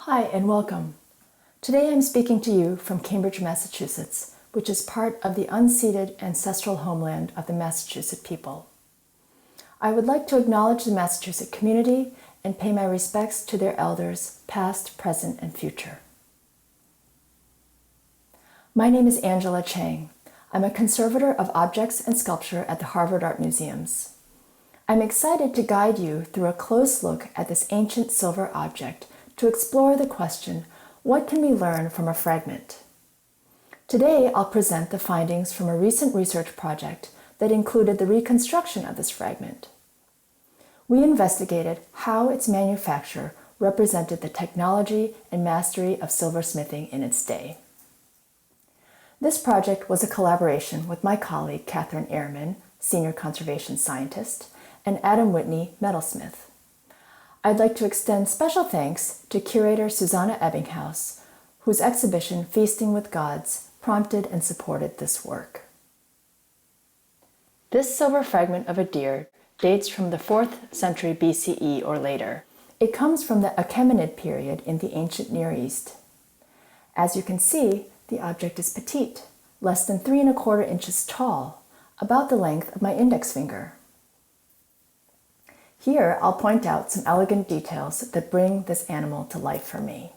Hi and welcome. Today I'm speaking to you from Cambridge, Massachusetts, which is part of the unceded ancestral homeland of the Massachusetts people. I would like to acknowledge the Massachusetts community and pay my respects to their elders, past, present, and future. My name is Angela Chang. I'm a conservator of objects and sculpture at the Harvard Art Museums. I'm excited to guide you through a close look at this ancient silver object to explore the question, what can we learn from a fragment? Today, I'll present the findings from a recent research project that included the reconstruction of this fragment. We investigated how its manufacture represented the technology and mastery of silversmithing in its day. This project was a collaboration with my colleague Catherine Ehrman, Senior Conservation Scientist, and Adam Whitney, metalsmith. I'd like to extend special thanks to curator Susanna Ebbinghaus, whose exhibition Feasting with Gods prompted and supported this work. This silver fragment of a deer dates from the 4th century BCE or later. It comes from the Achaemenid period in the ancient Near East. As you can see, the object is petite, less than 3¼ inches tall, about the length of my index finger. Here, I'll point out some elegant details that bring this animal to life for me.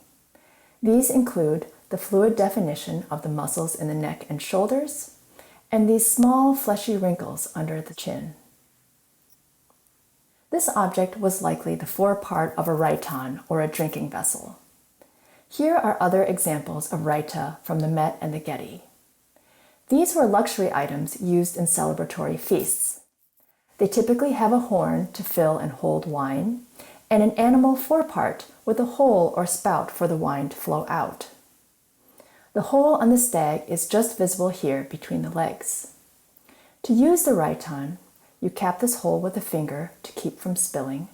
These include the fluid definition of the muscles in the neck and shoulders, and these small fleshy wrinkles under the chin. This object was likely the forepart of a rhyton, or a drinking vessel. Here are other examples of rhyta from the Met and the Getty. These were luxury items used in celebratory feasts. They typically have a horn to fill and hold wine, and an animal forepart with a hole or spout for the wine to flow out. The hole on the stag is just visible here between the legs. To use the rhyton, you cap this hole with a finger to keep from spilling,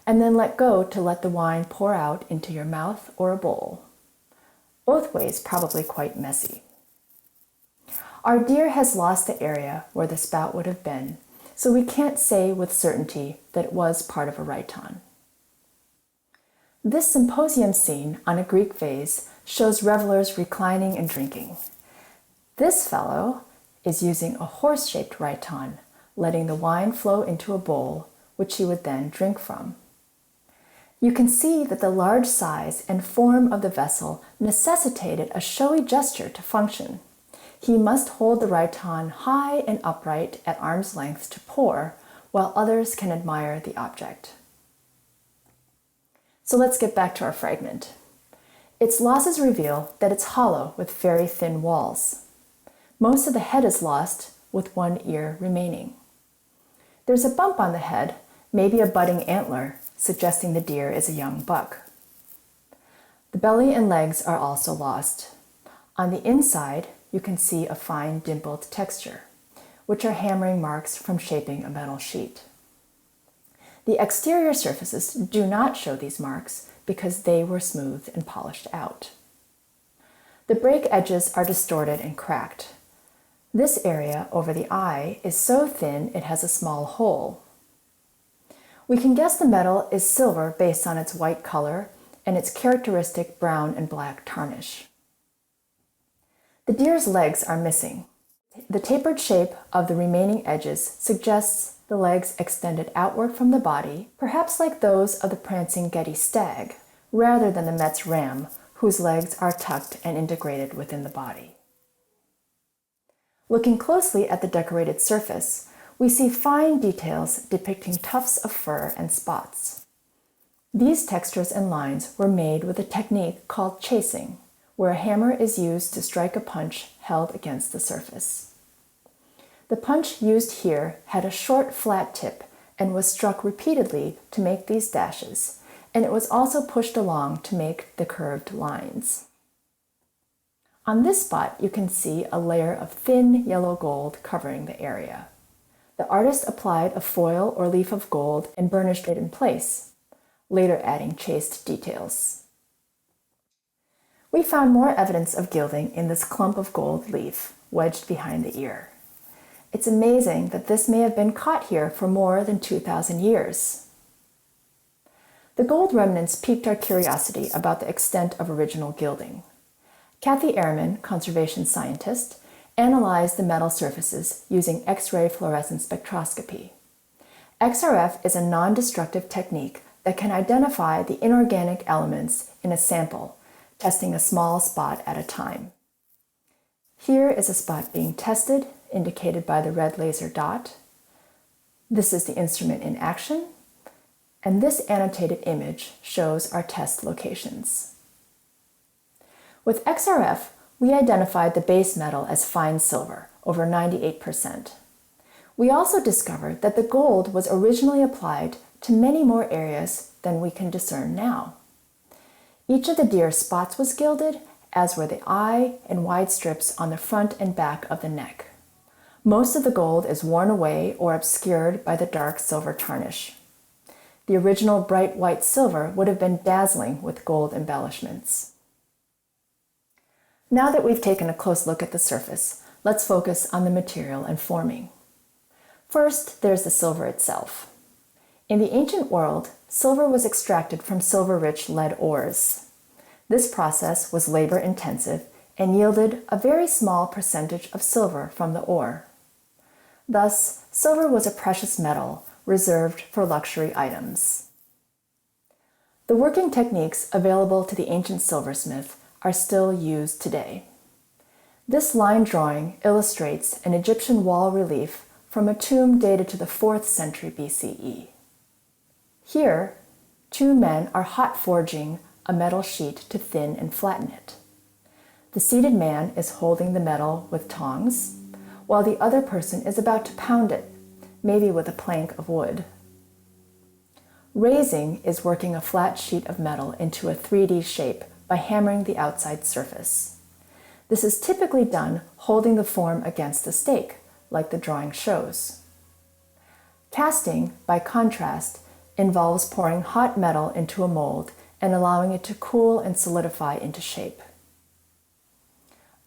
and then let go to let the wine pour out into your mouth or a bowl. Both ways probably quite messy. Our deer has lost the area where the spout would have been, so we can't say with certainty that it was part of a rhyton. This symposium scene on a Greek vase shows revelers reclining and drinking. This fellow is using a horse-shaped rhyton, letting the wine flow into a bowl, which he would then drink from. You can see that the large size and form of the vessel necessitated a showy gesture to function. He must hold the rhyton high and upright at arm's length to pour, while others can admire the object. So let's get back to our fragment. Its losses reveal that it's hollow with very thin walls. Most of the head is lost, with one ear remaining. There's a bump on the head, maybe a budding antler, suggesting the deer is a young buck. The belly and legs are also lost. On the inside, you can see a fine dimpled texture, which are hammering marks from shaping a metal sheet. The exterior surfaces do not show these marks because they were smoothed and polished out. The break edges are distorted and cracked. This area over the eye is so thin it has a small hole. We can guess the metal is silver based on its white color and its characteristic brown and black tarnish. The deer's legs are missing. The tapered shape of the remaining edges suggests the legs extended outward from the body, perhaps like those of the prancing Getty stag, rather than the Met's ram, whose legs are tucked and integrated within the body. Looking closely at the decorated surface, we see fine details depicting tufts of fur and spots. These textures and lines were made with a technique called chasing, where a hammer is used to strike a punch held against the surface. The punch used here had a short, flat tip and was struck repeatedly to make these dashes, and it was also pushed along to make the curved lines. On this spot, you can see a layer of thin yellow gold covering the area. The artist applied a foil or leaf of gold and burnished it in place, later adding chased details. We found more evidence of gilding in this clump of gold leaf wedged behind the ear. It's amazing that this may have been caught here for more than 2,000 years. The gold remnants piqued our curiosity about the extent of original gilding. Kathy Ehrman, conservation scientist, analyzed the metal surfaces using X-ray fluorescence spectroscopy. XRF is a non-destructive technique that can identify the inorganic elements in a sample, testing a small spot at a time. Here is a spot being tested, indicated by the red laser dot. This is the instrument in action, and this annotated image shows our test locations. With XRF, we identified the base metal as fine silver, over 98%. We also discovered that the gold was originally applied to many more areas than we can discern now. Each of the deer spots was gilded, as were the eye and wide strips on the front and back of the neck. Most of the gold is worn away or obscured by the dark silver tarnish. The original bright white silver would have been dazzling with gold embellishments. Now that we've taken a close look at the surface, let's focus on the material and forming. First, there's the silver itself. In the ancient world, silver was extracted from silver-rich lead ores. This process was labor-intensive and yielded a very small percentage of silver from the ore. Thus, silver was a precious metal reserved for luxury items. The working techniques available to the ancient silversmith are still used today. This line drawing illustrates an Egyptian wall relief from a tomb dated to the 4th century BCE. Here, two men are hot forging a metal sheet to thin and flatten it. The seated man is holding the metal with tongs, while the other person is about to pound it, maybe with a plank of wood. Raising is working a flat sheet of metal into a 3D shape by hammering the outside surface. This is typically done holding the form against the stake, like the drawing shows. Casting, by contrast, involves pouring hot metal into a mold and allowing it to cool and solidify into shape.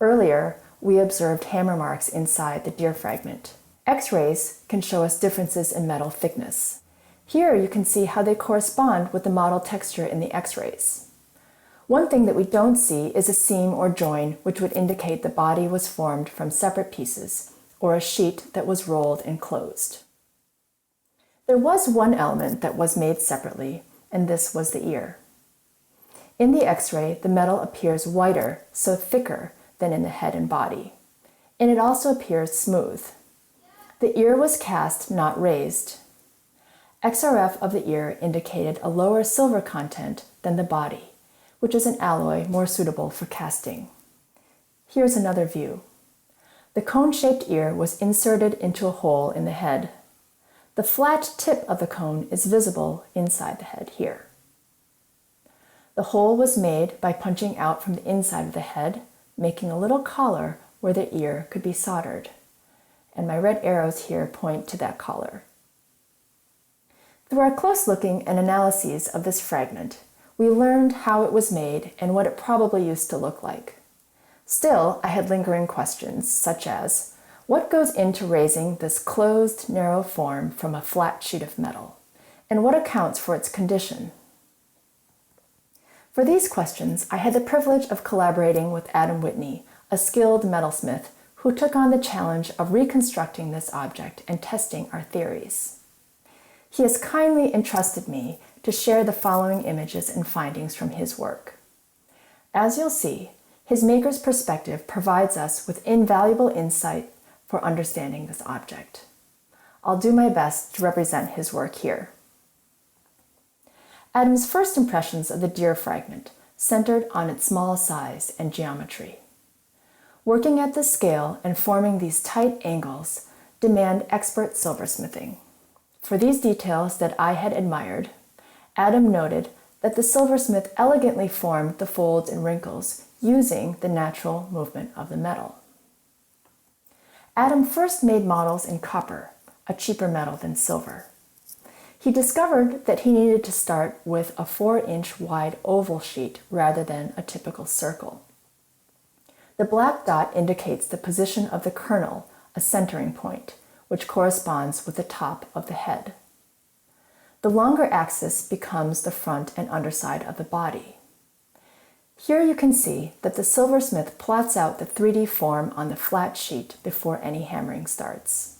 Earlier, we observed hammer marks inside the deer fragment. X-rays can show us differences in metal thickness. Here you can see how they correspond with the model texture in the X-rays. One thing that we don't see is a seam or join which would indicate the body was formed from separate pieces, or a sheet that was rolled and closed. There was one element that was made separately, and this was the ear. In the X-ray, the metal appears whiter, so thicker, than in the head and body, and it also appears smooth. The ear was cast, not raised. XRF of the ear indicated a lower silver content than the body, which is an alloy more suitable for casting. Here's another view. The cone-shaped ear was inserted into a hole in the head. The flat tip of the cone is visible inside the head here. The hole was made by punching out from the inside of the head, making a little collar where the ear could be soldered. And my red arrows here point to that collar. Through our close looking and analyses of this fragment, we learned how it was made and what it probably used to look like. Still, I had lingering questions, such as, what goes into raising this closed, narrow form from a flat sheet of metal? And what accounts for its condition? For these questions, I had the privilege of collaborating with Adam Whitney, a skilled metalsmith who took on the challenge of reconstructing this object and testing our theories. He has kindly entrusted me to share the following images and findings from his work. As you'll see, his maker's perspective provides us with invaluable insight for understanding this object. I'll do my best to represent his work here. Adam's first impressions of the deer fragment centered on its small size and geometry. Working at this scale and forming these tight angles demand expert silversmithing. For these details that I had admired, Adam noted that the silversmith elegantly formed the folds and wrinkles using the natural movement of the metal. Adam first made models in copper, a cheaper metal than silver. He discovered that he needed to start with a 4-inch wide oval sheet rather than a typical circle. The black dot indicates the position of the kernel, a centering point, which corresponds with the top of the head. The longer axis becomes the front and underside of the body. Here you can see that the silversmith plots out the 3D form on the flat sheet before any hammering starts.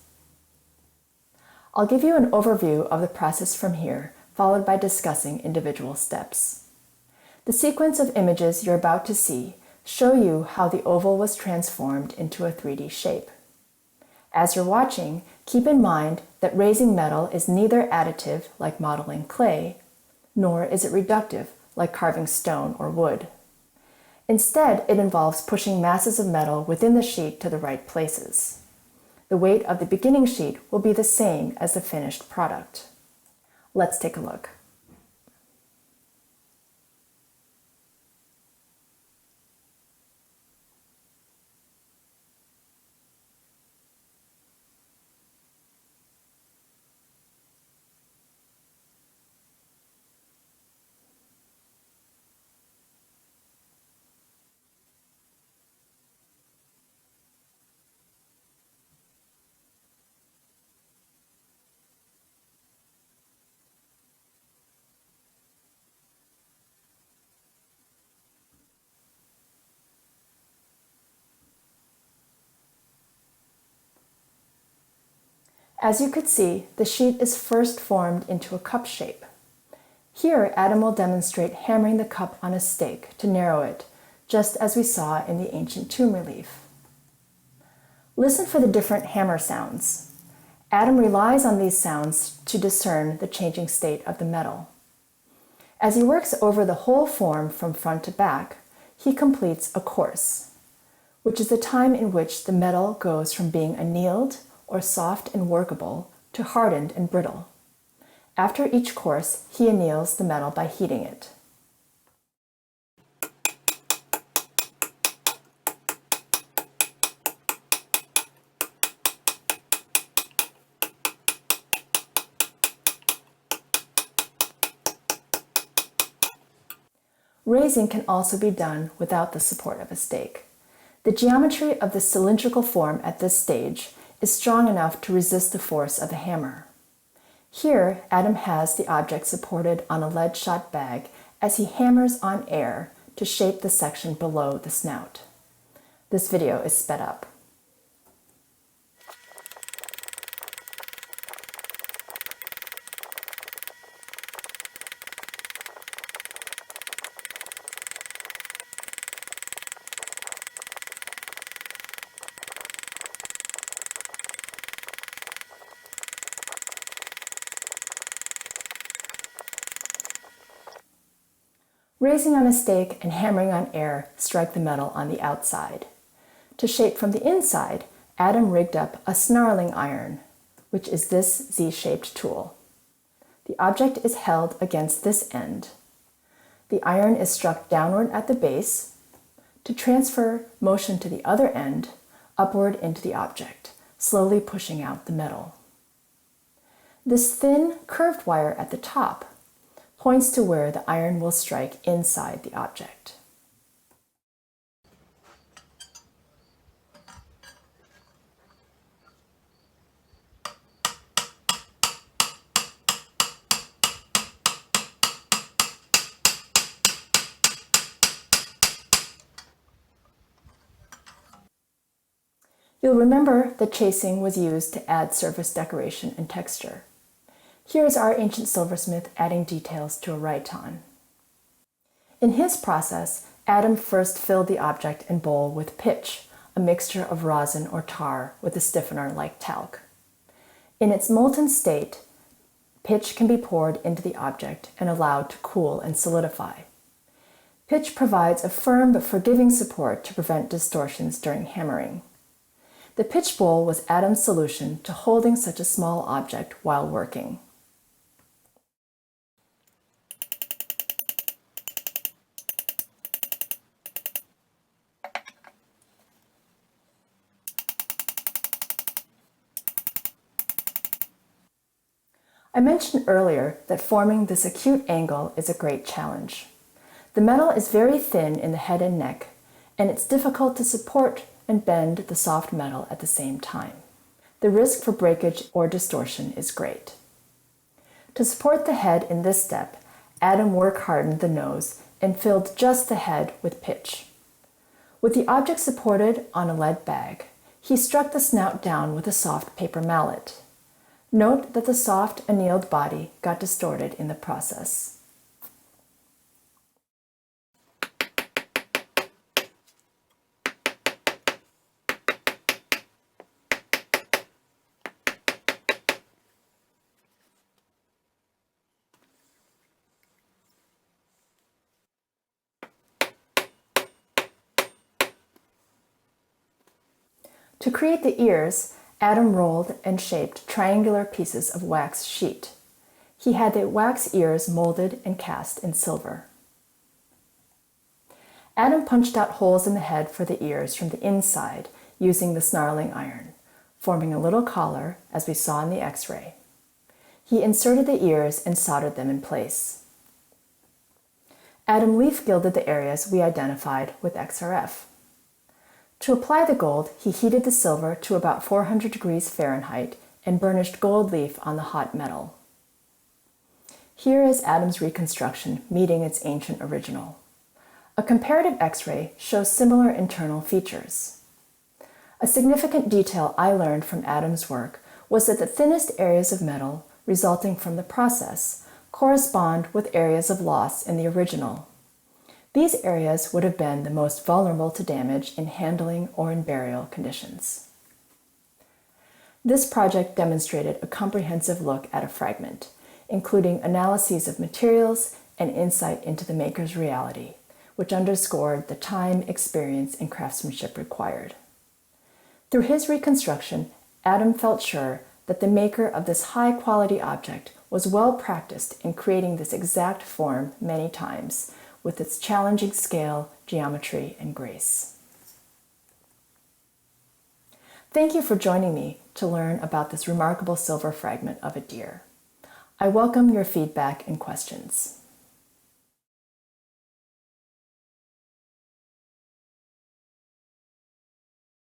I'll give you an overview of the process from here, followed by discussing individual steps. The sequence of images you're about to see show you how the oval was transformed into a 3D shape. As you're watching, keep in mind that raising metal is neither additive, like modeling clay, nor is it reductive, like carving stone or wood. Instead, it involves pushing masses of metal within the sheet to the right places. The weight of the beginning sheet will be the same as the finished product. Let's take a look. As you could see, the sheet is first formed into a cup shape. Here, Adam will demonstrate hammering the cup on a stake to narrow it, just as we saw in the ancient tomb relief. Listen for the different hammer sounds. Adam relies on these sounds to discern the changing state of the metal. As he works over the whole form from front to back, he completes a course, which is the time in which the metal goes from being annealed or soft and workable to hardened and brittle. After each course, he anneals the metal by heating it. Raising can also be done without the support of a stake. The geometry of the cylindrical form at this stage is strong enough to resist the force of the hammer. Here, Adam has the object supported on a lead shot bag as he hammers on air to shape the section below the snout. This video is sped up. Raising on a stake and hammering on air strike the metal on the outside. To shape from the inside, Adam rigged up a snarling iron, which is this Z-shaped tool. The object is held against this end. The iron is struck downward at the base to transfer motion to the other end, upward into the object, slowly pushing out the metal. This thin, curved wire at the top points to where the iron will strike inside the object. You'll remember that chasing was used to add surface decoration and texture. Here is our ancient silversmith adding details to a rhyton. In his process, Adam first filled the object and bowl with pitch, a mixture of rosin or tar with a stiffener like talc. In its molten state, pitch can be poured into the object and allowed to cool and solidify. Pitch provides a firm but forgiving support to prevent distortions during hammering. The pitch bowl was Adam's solution to holding such a small object while working. I mentioned earlier that forming this acute angle is a great challenge. The metal is very thin in the head and neck, and it's difficult to support and bend the soft metal at the same time. The risk for breakage or distortion is great. To support the head in this step, Adam work-hardened the nose and filled just the head with pitch. With the object supported on a lead bag, he struck the snout down with a soft paper mallet. Note that the soft, annealed body got distorted in the process. To create the ears, Adam rolled and shaped triangular pieces of wax sheet. He had the wax ears molded and cast in silver. Adam punched out holes in the head for the ears from the inside using the snarling iron, forming a little collar, as we saw in the X-ray. He inserted the ears and soldered them in place. Adam leaf gilded the areas we identified with XRF. To apply the gold, he heated the silver to about 400 degrees Fahrenheit and burnished gold leaf on the hot metal. Here is Adam's reconstruction meeting its ancient original. A comparative X-ray shows similar internal features. A significant detail I learned from Adam's work was that the thinnest areas of metal resulting from the process correspond with areas of loss in the original. These areas would have been the most vulnerable to damage in handling or in burial conditions. This project demonstrated a comprehensive look at a fragment, including analyses of materials and insight into the maker's reality, which underscored the time, experience, and craftsmanship required. Through his reconstruction, Adam felt sure that the maker of this high-quality object was well practiced in creating this exact form many times, with its challenging scale, geometry, and grace. Thank you for joining me to learn about this remarkable silver fragment of a deer. I welcome your feedback and questions.